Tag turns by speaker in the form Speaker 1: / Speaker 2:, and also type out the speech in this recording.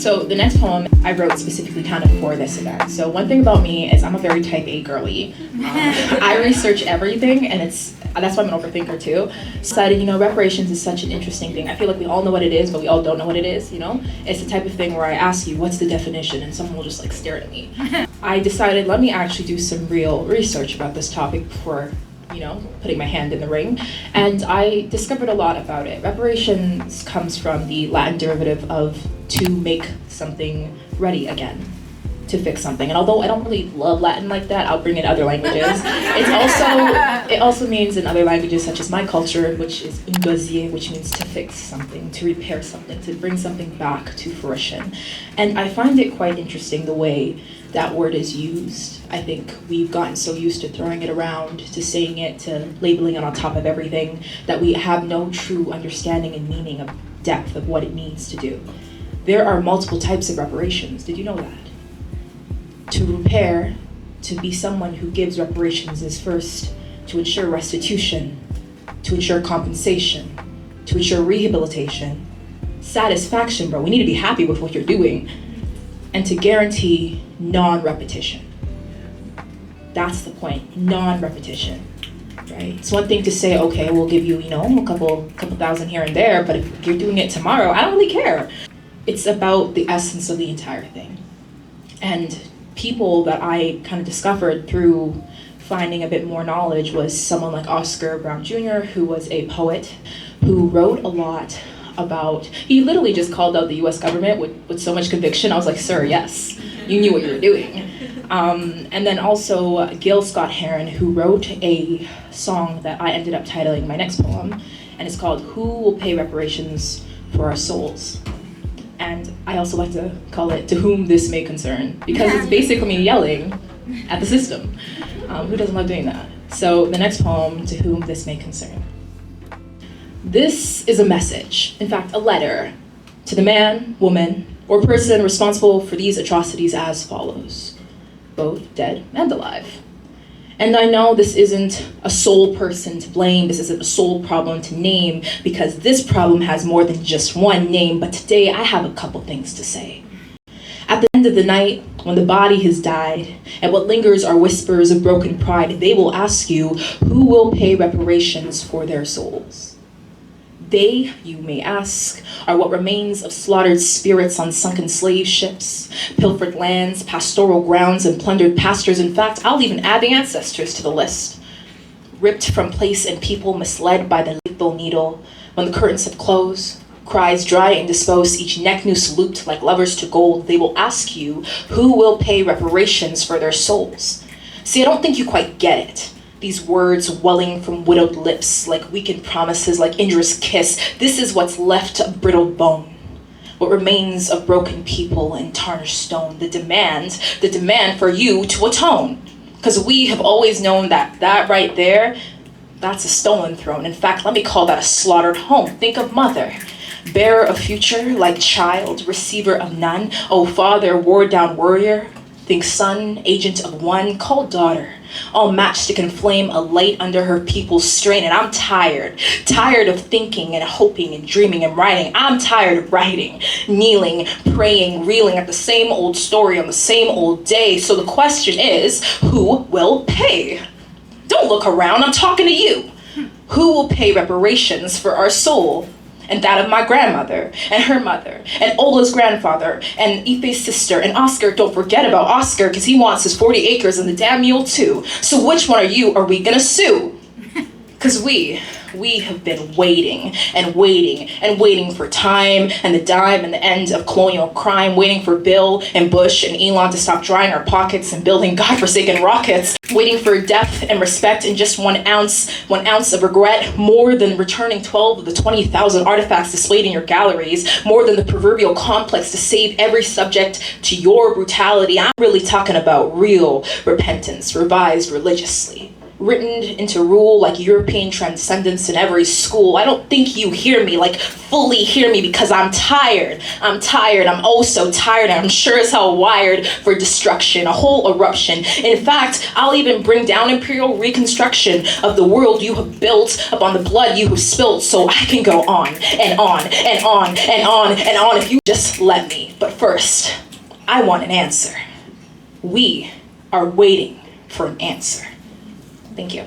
Speaker 1: So the next poem I wrote specifically kind of for this event. So one thing about me is I'm a very type A girly. I research everything, and that's why I'm an overthinker too. Decided, reparations is such an interesting thing. I feel like we all know what it is, but we all don't know what it is, It's the type of thing where I ask you, what's the definition? And someone will just stare at me. I decided, let me actually do some real research about this topic before putting my hand in the ring. And I discovered a lot about it. Reparations comes from the Latin derivative of to make something ready again, to fix something. And although I don't really love Latin like that, I'll bring in other languages. It also means in other languages such as my culture, which is ungosier, which means to fix something, to repair something, to bring something back to fruition. And I find it quite interesting the way that word is used. I think we've gotten so used to throwing it around, to saying it, to labeling it on top of everything, that we have no true understanding and meaning of depth of what it means to do. There are multiple types of reparations. Did you know that? To repair, to be someone who gives reparations, is first to ensure restitution, to ensure compensation, to ensure rehabilitation, satisfaction, bro. We need to be happy with what you're doing, and to guarantee non-repetition. That's the point, non-repetition, right? It's one thing to say, okay, we'll give you, a couple thousand here and there, but if you're doing it tomorrow, I don't really care. It's about the essence of the entire thing. And people that I kind of discovered through finding a bit more knowledge was someone like Oscar Brown Jr., who was a poet who wrote a lot about, he literally just called out the US government with so much conviction. I was like, sir, yes, you knew what you were doing. And then also Scott-Heron, who wrote a song that I ended up titling my next poem, and it's called Who Will Pay Reparations for Our Souls? And I also like to call it To Whom This May Concern, because it's basically me yelling at the system. Who doesn't love doing that? So the next poem, To Whom This May Concern. This is a message, in fact, a letter, to the man, woman, or person responsible for these atrocities as follows, both dead and alive. And I know this isn't a sole person to blame, this isn't a sole problem to name, because this problem has more than just one name, but today I have a couple things to say. At the end of the night, when the body has died, and what lingers are whispers of broken pride, they will ask you, who will pay reparations for their souls? They, you may ask, are what remains of slaughtered spirits on sunken slave ships, pilfered lands, pastoral grounds, and plundered pastures. In fact, I'll even add the ancestors to the list. Ripped from place and people, misled by the lethal needle, when the curtains have closed, cries dry and disposed, each neck noose looped like lovers to gold, they will ask you, who will pay reparations for their souls? See, I don't think you quite get it. These words welling from widowed lips, like weakened promises, like injurious kiss. This is what's left of brittled bone, what remains of broken people and tarnished stone. The demand for you to atone. Because we have always known that right there, that's a stolen throne. In fact, let me call that a slaughtered home. Think of mother, bearer of future, like child, receiver of none. Oh, father, wore-down warrior. Think son, agent of one, call daughter. All matchstick and flame, a light under her people's strain. And I'm tired of thinking and hoping and dreaming and writing. I'm tired of writing, kneeling, praying, reeling at the same old story on the same old day. So the question is, who will pay? Don't look around, I'm talking to you. Who will pay reparations for our soul? And that of my grandmother, and her mother, and Ola's grandfather, and Ife's sister, and Oscar. Don't forget about Oscar, because he wants his 40 acres and the damn mule too. So which one are we gonna sue? Because we have been waiting and waiting and waiting for time and the dime and the end of colonial crime, waiting for Bill and Bush and Elon to stop drying our pockets and building godforsaken rockets, waiting for depth and respect and just 1 ounce of regret, more than returning 12 of the 20,000 artifacts displayed in your galleries, more than the proverbial complex to save every subject to your brutality. I'm really talking about real repentance, revised religiously. written into rule like European transcendence in every school. I don't think you hear me, like fully hear me, because I'm tired. I'm tired. I'm oh so tired. I'm sure as hell wired for destruction, a whole eruption. In fact, I'll even bring down imperial reconstruction of the world you have built upon the blood you have spilled, so I can go on and on and on and on and on if you just let me. But first, I want an answer. We are waiting for an answer. Thank you.